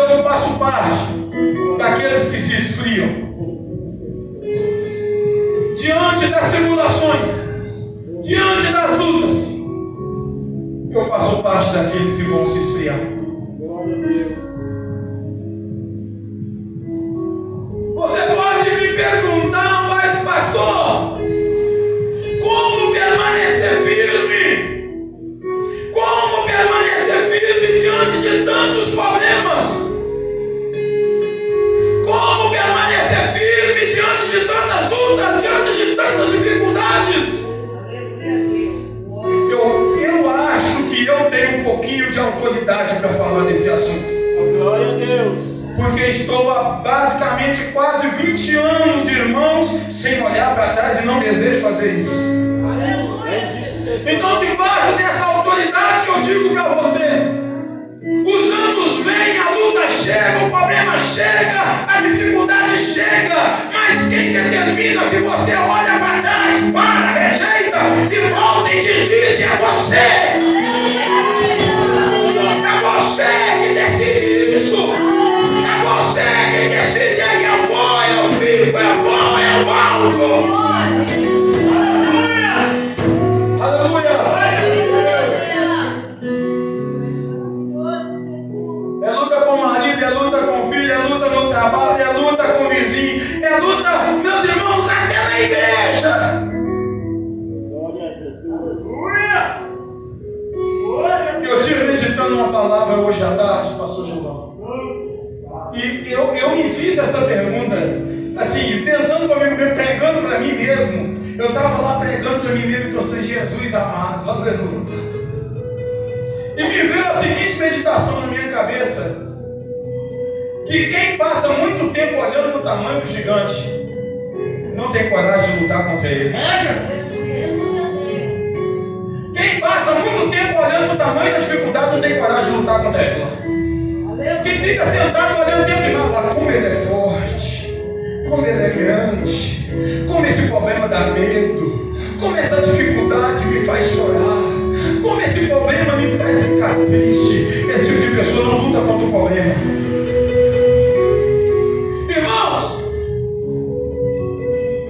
eu faço parte daqueles que se esfriam. Diante das tribulações, diante das lutas, eu faço parte daqueles que vão se esfriar. Você pode me perguntar, mas pastor, como permanecer firme? Como permanecer firme diante de tantos problemas? Como permanecer firme diante de tantas lutas, diante de tantas dificuldades? Eu acho que eu tenho um pouquinho de autoridade para falar desse assunto. Glória a Deus. Porque estou há basicamente quase 20 anos, irmãos, sem olhar para trás e não desejo fazer isso. Então, debaixo dessa autoridade que eu digo para você, os anos vêm, a luta chega, o problema chega, a dificuldade chega, mas quem determina se você olha para trás, para, rejeita e volta e desiste, é você. É você que decide isso. É você que decide, aí eu vou, eu fico, eu vou, eu volto. Aleluia. É luta com o marido, é luta com o filho, é luta no trabalho, é luta com o vizinho, é luta, meus irmãos, até na igreja. Eu estive meditando uma palavra hoje à tarde, pastor João. E eu me fiz essa pergunta, assim, pensando comigo mesmo, pregando para mim mesmo. Eu estava lá pregando para mim mesmo, que eu sou Jesus amado, aleluia. E me veio a seguinte meditação na minha cabeça: que quem passa muito tempo olhando para o tamanho do gigante, não tem coragem de lutar contra ele. Quem passa muito tempo olhando para o tamanho da dificuldade, não tem coragem de lutar contra ela. Quem fica sentado olhando o tempo de mal, como ele é forte, como ele é grande, como esse problema dá medo, como essa dificuldade me faz chorar, como esse problema me faz ficar triste. Esse tipo de pessoa não luta contra o problema. Irmãos,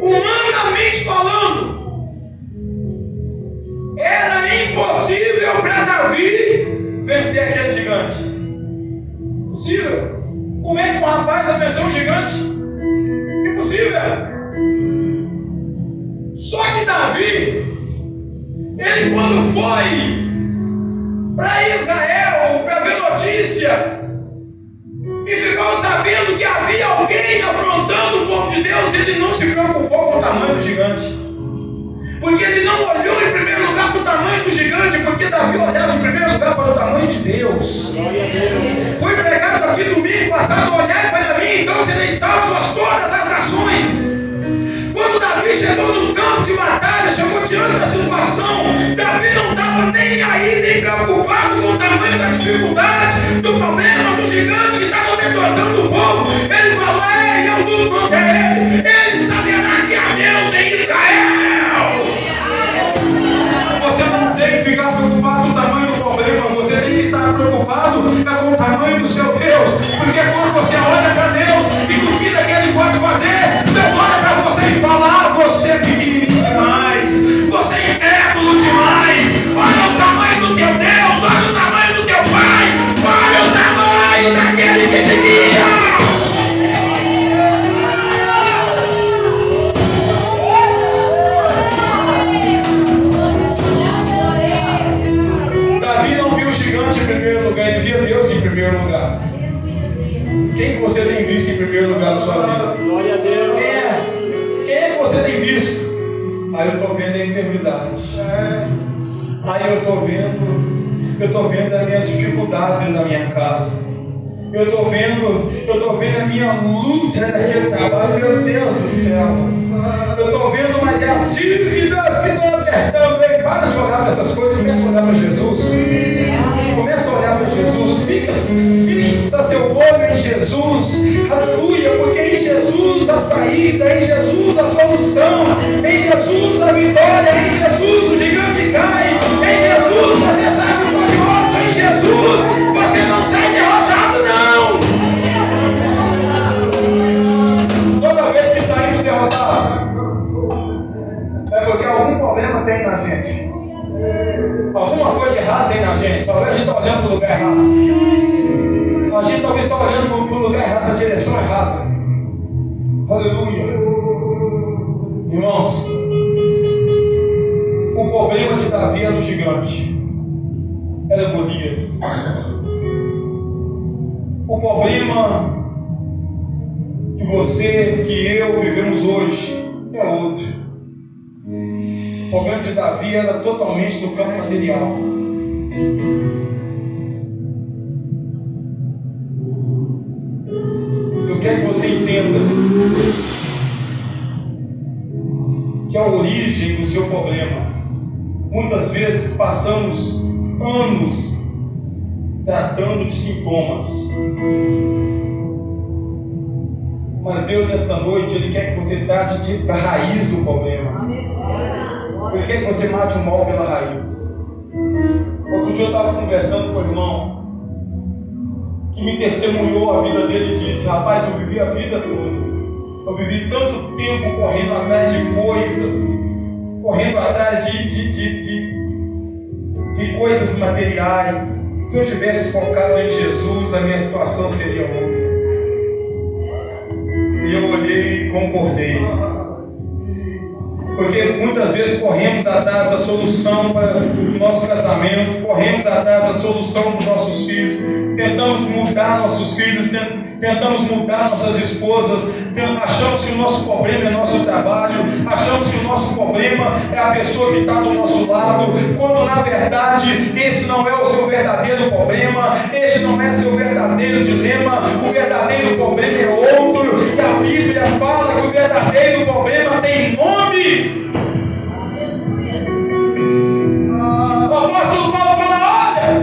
humanamente falando, era impossível para Davi vencer aquele gigante. Impossível. Como é que um rapaz vai vencer um gigante? Impossível. Só que Davi, ele quando foi para Israel para ver notícia e ficou sabendo que havia alguém afrontando o povo de Deus, ele não se preocupou com o tamanho do gigante. Porque ele não olhou em primeiro lugar para o tamanho do gigante, porque Davi olhava em primeiro lugar para o tamanho de Deus. Foi pregado aqui domingo passado: olhai para mim, então sereis salvos todas as nações. Quando Davi chegou no campo de batalha, chegou diante da situação, Davi não estava nem aí, nem preocupado com o tamanho da dificuldade, do problema, do gigante que estava amedrontando o povo. Ele falou: ei, eu luto contra ele, ele saberá que há Deus em Israel. Você não tem que ficar preocupado com o tamanho do problema, você tem que estar preocupado com o tamanho do seu Deus, porque quando você olha para Deus e duvida que Ele pode fazer, Deus olha para você e fala: ah, você é pequenininho demais, você é incrédulo demais, olha o tamanho do teu Deus, olha o tamanho do teu Pai, olha o tamanho daquele que te guia. Ele via Deus em primeiro lugar. Quem que você tem visto em primeiro lugar na sua vida? Glória a Deus. Quem é que você tem visto? Aí eu estou vendo a enfermidade. Aí eu estou vendo as minhas dificuldades dentro da minha casa. Eu estou vendo a minha luta naquele trabalho. Meu Deus do céu. Eu estou vendo, mas é as dívidas que estão apertando. Para de olhar para essas coisas, começa a olhar para Jesus. Começa a olhar para Jesus. Fixa seu olho em Jesus. Aleluia, porque em Jesus a saída, em Jesus a solução, em Jesus a vitória, em Jesus o gigante cai, em Jesus você sai vitorioso, em Jesus você não sai derrotado, não. errado tem na gente. Talvez a gente está olhando para o lugar errado. A gente talvez está olhando para o lugar errado, para a direção errada. Aleluia. Irmãos, o problema de Davi era o gigante. Era Golias. O problema que você, que eu vivemos hoje é outro. O problema de Davi era totalmente no campo material. Eu quero que você entenda que a origem do seu problema, muitas vezes passamos anos tratando de sintomas. Mas Deus, nesta noite, Ele quer que você trate da raiz do problema. Ele quer que você mate o mal pela raiz. Outro dia eu estava conversando com o irmão que me testemunhou a vida dele e disse: rapaz, eu vivi a vida toda. Eu vivi tanto tempo correndo atrás de coisas, correndo atrás de coisas materiais. Se eu tivesse focado em Jesus, a minha situação seria outra. E eu olhei e concordei. Porque muitas vezes corremos atrás da solução para o nosso casamento, corremos atrás da solução para os nossos filhos, tentamos mudar nossos filhos, tentamos mudar nossas esposas, achamos que o nosso problema é nosso trabalho, achamos que o nosso problema é a pessoa que está do nosso lado, quando na verdade esse não é o seu verdadeiro problema, esse não é seu verdadeiro dilema. O verdadeiro problema é outro, e a Bíblia fala que o verdadeiro problema tem nome. O apóstolo Paulo fala: olha,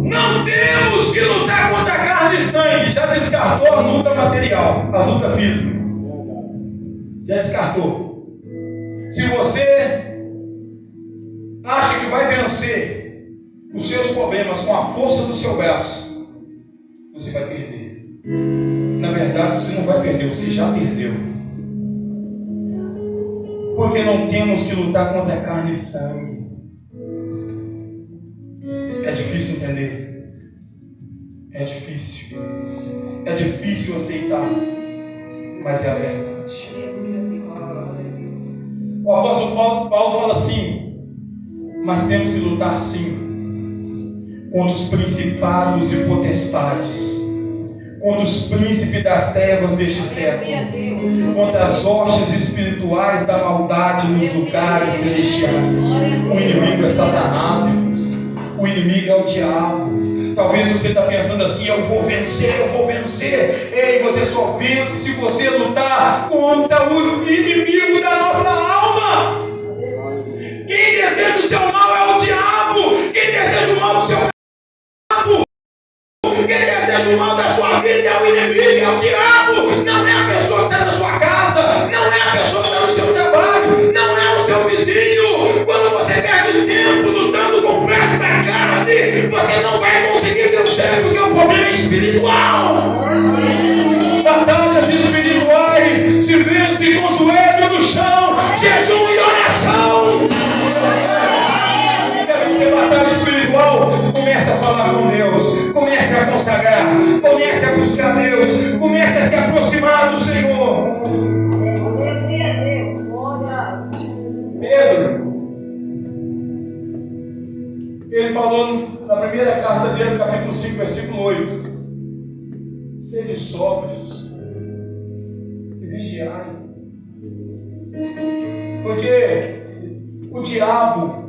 não temos que lutar contra carne e sangue. Já descartou a luta material, a luta física. Já descartou. Se você acha que vai vencer os seus problemas com a força do seu braço, você vai perder. Na verdade, você não vai perder, você já perdeu. Porque não temos que lutar contra carne e sangue. É difícil entender. É difícil. É difícil aceitar. Mas é a verdade. O apóstolo Paulo fala assim: mas temos que lutar sim contra os principados e potestades, contra os príncipes das trevas deste século, contra as hostes espirituais da maldade nos lugares celestiais. O inimigo é Satanás, irmãos. O inimigo é o diabo. Talvez você está pensando assim: eu vou vencer, eu vou vencer. Ei, você só vence se você lutar contra o inimigo da nossa alma. Quem deseja o seu mal é o diabo. Quem deseja o mal do seu diabo. Quem deseja o mal da sua vida é o inimigo, é o diabo. Não é a pessoa que está na sua casa, não é a pessoa que está no seu trabalho, não é o seu vizinho. Quando você perde tempo lutando com o braço da carne, você não vai conseguir ver o céu, porque o problema é espiritual. Batalhas espirituais se vence com o joelho no chão, jejum e oração. Quer vencer batalha espiritual? Comece a falar com Deus, comece a consagrar, comece a buscar Deus, comece a se aproximar do Senhor. Pedro, ele falou na primeira carta dele, capítulo 5, versículo 8: sede sóbrios e vigiai, porque o diabo,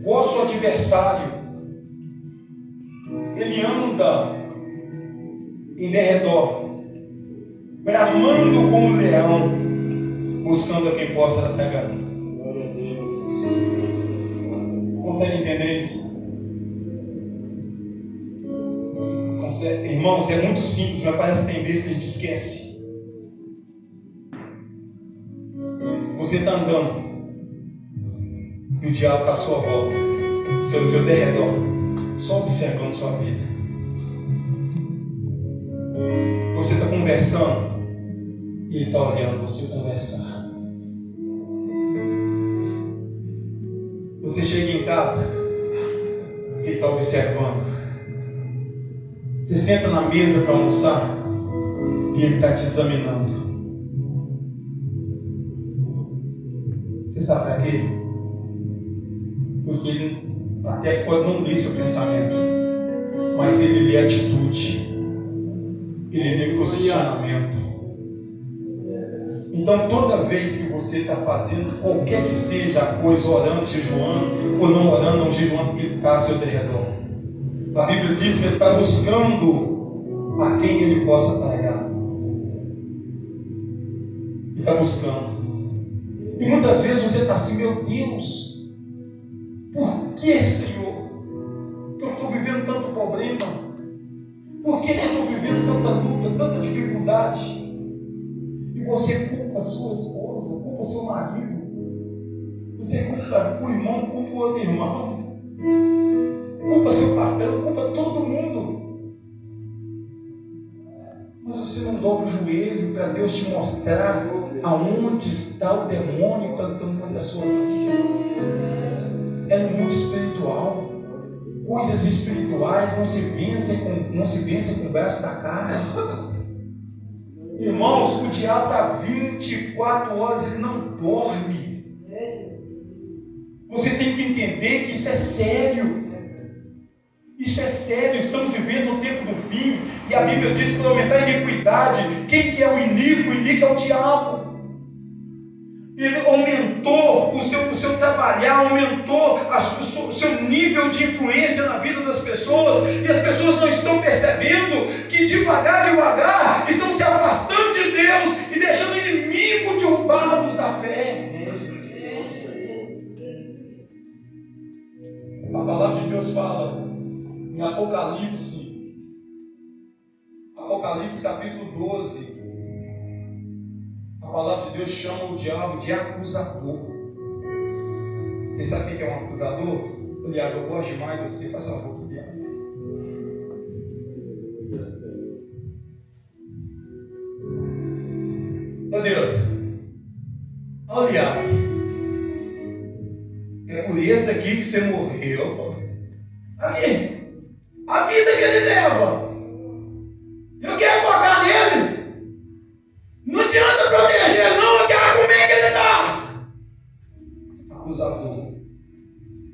vosso adversário, ele anda em derredor, bramando como um leão, buscando a quem possa pegar. Consegue entender isso? Consegue? Irmãos, é muito simples, mas parece que tem vezes que a gente esquece. Você está andando e o diabo está à sua volta, ao seu derredor, só observando sua vida. Você está conversando e ele está olhando você conversar. Você chega em chega em casa, Ele está observando. Você senta na mesa para almoçar e Ele está te examinando. Você sabe para quê? Porque Ele até pode não ler seu pensamento, mas Ele lê atitude, Ele lê posicionamento. Então, toda vez que você está fazendo qualquer que seja a coisa, orando, jejuando, ou não orando, não jejuando, Ele está ao seu derredor. A Bíblia diz que Ele está buscando a quem Ele possa tragar. Ele está buscando. E muitas vezes você está assim, meu Deus, por que, Senhor, que eu estou vivendo tanto problema? Por que eu estou vivendo tanta luta, tanta dificuldade? E você culpa a sua esposa, culpa seu marido, você culpa o irmão, culpa o outro irmão, culpa seu patrão, culpa todo mundo. Mas você não dobra o joelho para Deus te mostrar aonde está o demônio plantando na sua vida. É no mundo espiritual. Coisas espirituais não se vencem com o braço da carne. Irmãos, o diabo está 24 horas, ele não dorme. Você tem que entender que isso é sério. Isso é sério, estamos vivendo no tempo do fim. E a Bíblia diz que para aumentar a iniquidade, quem que é o iníquo? O iníquo é o diabo. Ele aumentou o seu trabalhar, aumentou o seu nível de influência na vida das pessoas, e as pessoas não estão percebendo que devagar estão se afastando de Deus e deixando o inimigo derrubá-los da fé. A palavra de Deus fala em Apocalipse capítulo 12. A palavra de Deus chama o diabo de acusador. Você sabe o que é um acusador? Diabo, eu gosto demais de você, faça um pouco, diabo. Ô Deus, olha o diabo. É por esse daqui que você morreu. Aqui, a vida que ele leva. Eu quero tocar nele. Não adianta proteger, não. Eu quero comer que ele dá. Acusador.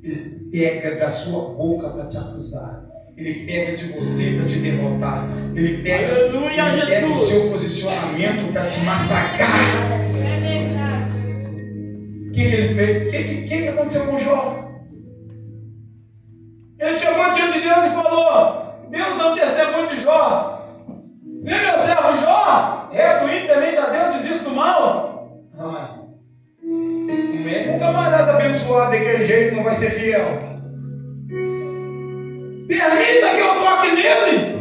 Ele pega da sua boca para te acusar. Ele pega de você para te derrotar. Ele pega o seu posicionamento para te massacrar. O que ele fez? O que aconteceu com Jó? Ele chegou diante de Deus e falou: Deus dá um testemunho de Jó. Vê meu servo Jó, reto e temente a Deus, desiste do mal. Como é que um camarada abençoado daquele jeito não vai ser fiel? Permita que eu toque nele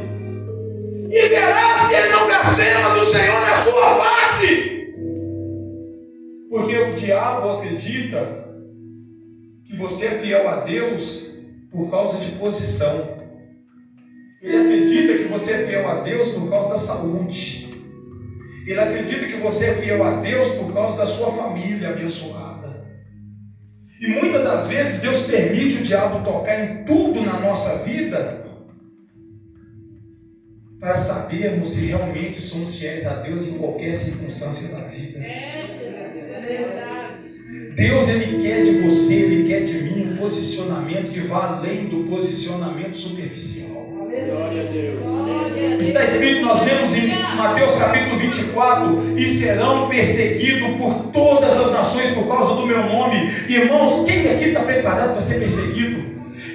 e verá se ele não blasfema do Senhor na sua face. Porque o diabo acredita que você é fiel a Deus por causa de posição. Ele acredita que você é fiel a Deus por causa da saúde. Ele acredita que você é fiel a Deus por causa da sua família abençoada. E muitas das vezes Deus permite o diabo tocar em tudo na nossa vida para sabermos se realmente somos fiéis a Deus em qualquer circunstância da vida. Deus, Ele quer de você, Ele quer de mim um posicionamento que vá além do posicionamento superficial. Glória a Deus. Está escrito, nós lemos em Mateus capítulo 24: e serão perseguidos por todas as nações por causa do meu nome. Irmãos, quem aqui está preparado para ser perseguido?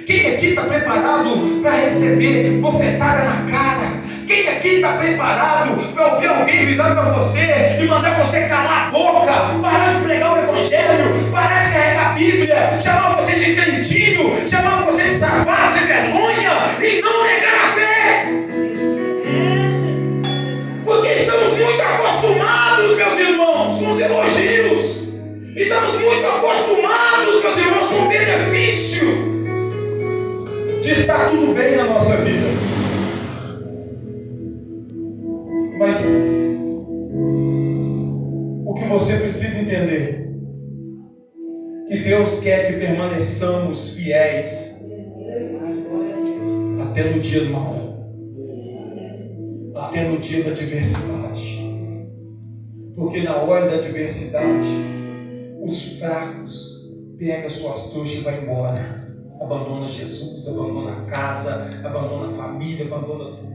Quem aqui está preparado para receber bofetada na cara? Quem aqui está preparado para ouvir alguém virar para você e mandar você calar a boca, parar de pregar o Evangelho, parar de carregar a Bíblia, chamar você de crentinho, chamar você de safado, sem vergonha e não negar a fé? Porque estamos muito acostumados, meus irmãos, com os elogios. Estamos muito acostumados, meus irmãos, com o benefício de estar tudo bem na nossa vida. Mas o que você precisa entender que Deus quer que permaneçamos fiéis até no dia do mal, até no dia da adversidade. Porque na hora da adversidade, os fracos pegam suas trouxas e vão embora. Abandona Jesus, abandona a casa, abandona a família, abandona tudo.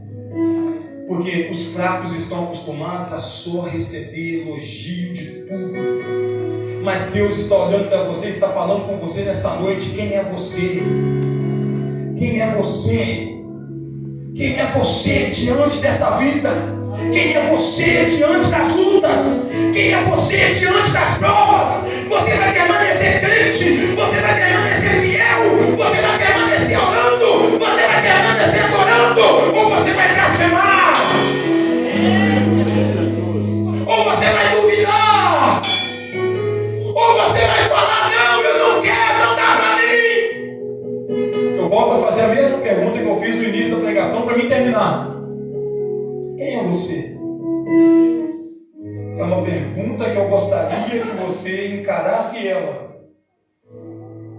Porque os fracos estão acostumados a só receber elogio de tudo. Mas Deus está olhando para você, está falando com você nesta noite. Quem é você? Quem é você? Quem é você diante desta vida? Quem é você diante das lutas? Quem é você diante das provas? Você vai permanecer crente? Você vai permanecer fiel? Você vai permanecer orando? Você vai permanecer adorando? Ou você vai blasfemar? Ou você vai duvidar? Ou você vai falar, não, eu não quero, não dá para mim? Eu volto a fazer a mesma pergunta que eu fiz no início da pregação para mim terminar. Quem é você? É uma pergunta que eu gostaria que você encarasse ela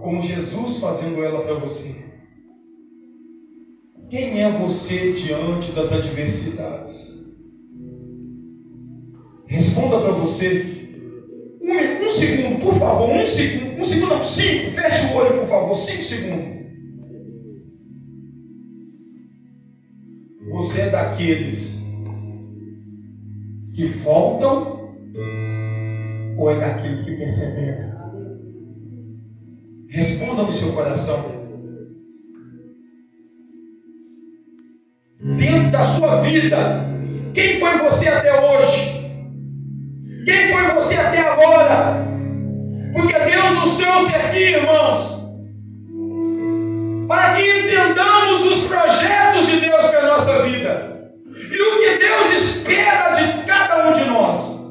como Jesus fazendo ela para você. Quem é você diante das adversidades? Responda para você. Um segundo, por favor. Um segundo não, 5. Feche o olho, por favor. 5 segundos. Você é daqueles que voltam ou é daqueles que perseveram? Responda no seu coração. Dentro da sua vida, quem foi você até hoje? Quem foi você até agora? Porque Deus nos trouxe aqui, irmãos, para que entendamos os projetos de Deus para a nossa vida e o que Deus espera de cada um de nós.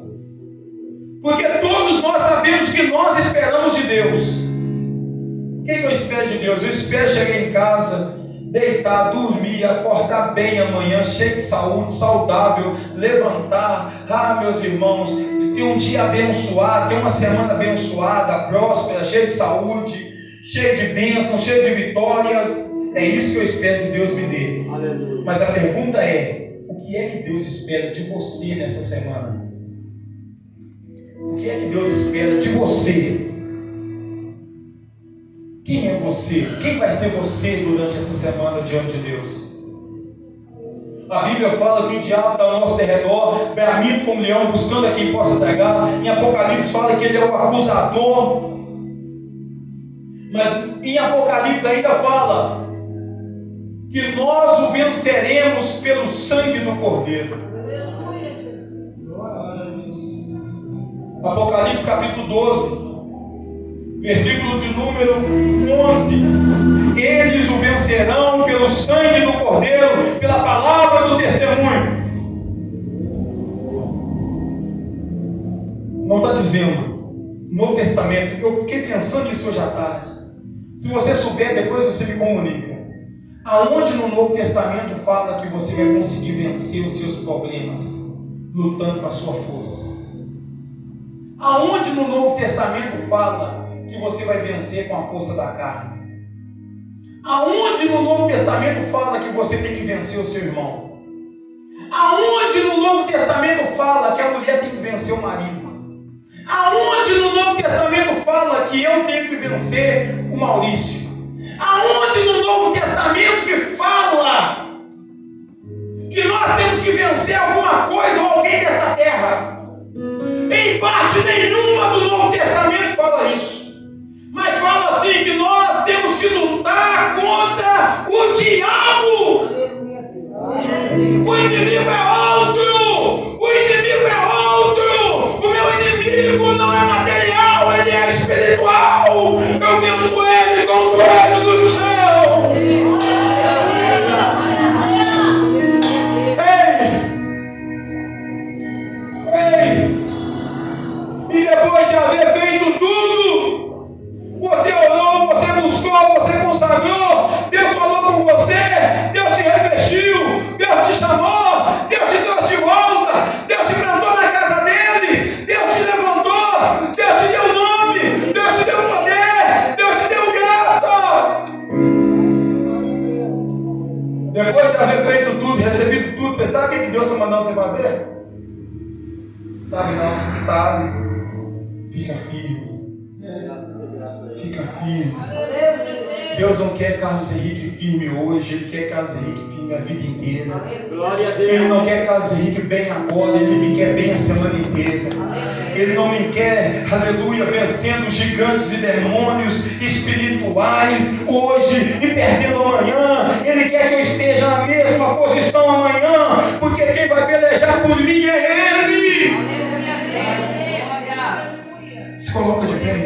Porque todos nós sabemos que nós esperamos de Deus. O que eu espero de Deus? Eu espero chegar em casa, deitar, dormir, acordar bem amanhã, cheio de saúde, saudável, levantar, meus irmãos, ter um dia abençoado, ter uma semana abençoada, próspera, cheia de saúde, cheia de bênçãos, cheia de vitórias. É isso que eu espero que Deus me dê. Aleluia. Mas a pergunta é, o que é que Deus espera de você nessa semana? O que é que Deus espera de você? Quem é você? Quem vai ser você durante essa semana diante de Deus? A Bíblia fala que o diabo está ao nosso derredor, bramindo como leão, buscando a quem possa tragar. Em Apocalipse fala que ele é o acusador. Mas em Apocalipse ainda fala que nós o venceremos pelo sangue do Cordeiro. Apocalipse capítulo 12. Versículo de número 11. Eles o vencerão pelo sangue do Cordeiro, pela palavra do testemunho. Não está dizendo, Novo Testamento, eu fiquei pensando nisso hoje à tarde. Se você souber, depois você me comunica. Aonde no Novo Testamento fala que você vai conseguir vencer os seus problemas, lutando com a sua força? Aonde no Novo Testamento fala que você vai vencer com a força da carne? Aonde no Novo Testamento fala que você tem que vencer o seu irmão? Aonde no Novo Testamento fala que a mulher tem que vencer o marido? Aonde no Novo Testamento fala que eu tenho que vencer o Maurício? Aonde no Novo Testamento que fala que nós temos que vencer alguma coisa ou alguém dessa terra? Em parte nenhuma do Novo Testamento fala isso. Mas fala assim que nós temos que lutar contra o diabo. O inimigo é outro. O inimigo é outro. O meu inimigo não é material, ele é espiritual. Eu penso ele com o dedo do céu. Ei! E depois de haver feito tudo, você orou, você buscou, você consagrou, Deus falou com você, Deus te revestiu, Deus te chamou, Deus te trouxe de volta, Deus te plantou na casa dele, Deus te levantou, Deus te deu nome, Deus te deu poder. Depois de haver feito tudo, recebido tudo, você sabe o que Deus está mandando você fazer? Sabe não? Sabe. Fica firme. Fica firme. Deus não quer Carlos Henrique firme hoje, Ele quer Carlos Henrique firme a vida inteira. Glória a Deus. Ele não quer Carlos Henrique bem agora, Ele me quer bem a semana inteira. Ele não me quer, aleluia, vencendo gigantes e demônios espirituais hoje e perdendo amanhã. Ele quer que eu esteja na mesma posição amanhã, porque quem vai pelejar por mim é Ele. Se coloca de pé.